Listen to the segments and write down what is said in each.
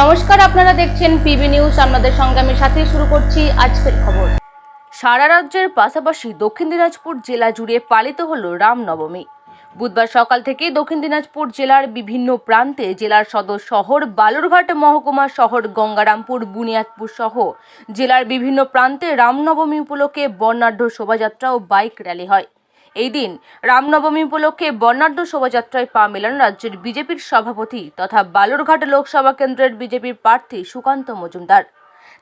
নমস্কার, আপনারা দেখছেন পিবি নিউজ। আপনাদের সঙ্গে আমি সাথে শুরু করছি আজকের খবর। সারা রাজ্যের পাশাপাশি দক্ষিণ দিনাজপুর জেলা জুড়ে পালিত হলো রামনবমী। বুধবার সকাল থেকেই দক্ষিণ দিনাজপুর জেলার বিভিন্ন প্রান্তে জেলার সদর শহর বালুরঘাট মহকুমা শহর গঙ্গারামপুর বুনিয়াদপুর সহ জেলার বিভিন্ন প্রান্তে রামনবমী উপলক্ষে বর্ণাঢ্য শোভাযাত্রা ও বাইক র্যালি হয়। এই দিন রামনবমী উপলক্ষে বর্ণাঢ্য শোভাযাত্রায় পা মেলান রাজ্যের বিজেপির সভাপতি তথা বালুরঘাট লোকসভা কেন্দ্রের বিজেপির প্রার্থী সুকান্ত মজুমদার।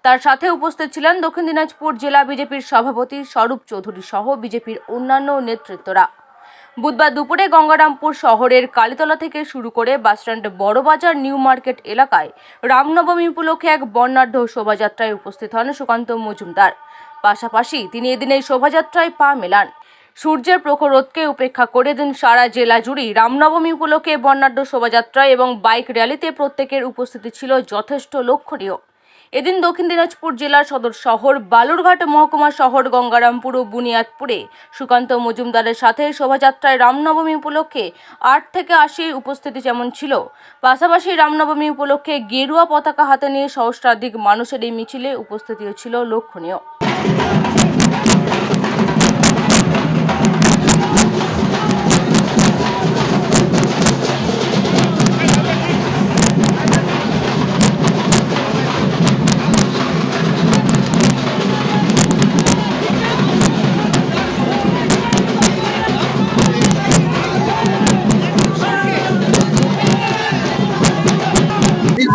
তার সাথে উপস্থিত ছিলেন দক্ষিণ দিনাজপুর জেলা বিজেপির সভাপতি স্বরূপ চৌধুরী সহ বিজেপির অন্যান্য নেতৃত্বরা। বুধবার দুপুরে গঙ্গারামপুর শহরের কালীতলা থেকে শুরু করে বাসস্ট্যান্ড বড়বাজার নিউ মার্কেট এলাকায় রামনবমী উপলক্ষে এক বর্ণাঢ্য শোভাযাত্রায় উপস্থিত হন সুকান্ত মজুমদার। পাশাপাশি তিনি এদিন এই শোভাযাত্রায় পা মেলান। সূর্যের প্রখর রোদকে উপেক্ষা করে দিন সারা জেলা জুড়ে রামনবমী উপলক্ষে বর্ণাঢ্য শোভাযাত্রা এবং বাইক র্যালিতে প্রত্যেকের উপস্থিতি ছিল যথেষ্ট লক্ষণীয়। এদিন দক্ষিণ দিনাজপুর জেলার সদর শহর বালুরঘাট মহকুমা শহর গঙ্গারামপুর ও বুনিয়াদপুরে সুকান্ত মজুমদারের সাথে শোভাযাত্রায় রামনবমী উপলক্ষে 8 থেকে 80 উপস্থিতি যেমন ছিল, পাশাপাশি রামনবমী উপলক্ষে গেরুয়া পতাকা হাতে নিয়ে সহস্রাধিক মানুষের এই মিছিলে উপস্থিতিও ছিল লক্ষণীয়।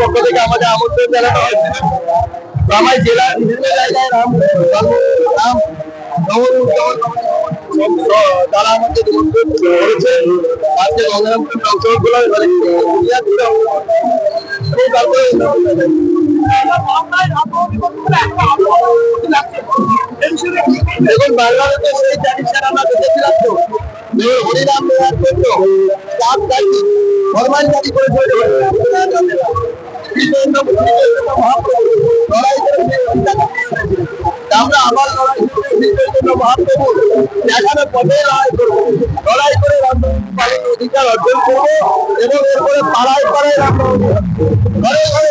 পক্ষ থেকে আমাদের আমন্ত্রণ জানানো হয়েছিল। আমার জেলার বিভিন্ন জায়গায় তারা আমাদের নিমন্ত্রণ করেছে। আজকে গঙ্গারামপুর অঞ্চলগুলো দেখুন, বাংলাদেশের সেই ট্র্যাডিশন আমরা দেখেছিলাম তো, হরিনাম দেওয়ার জন্য ফরমাল জারি করেছে। আমরা আবার লড়াই এখানে পথে লড়াই করবো, লড়াই করে রামনবমীর অধিকার অর্জন করবো এবং এরপরে পাড়ায় পাড়ায় রামনবমী ঘরে ঘরে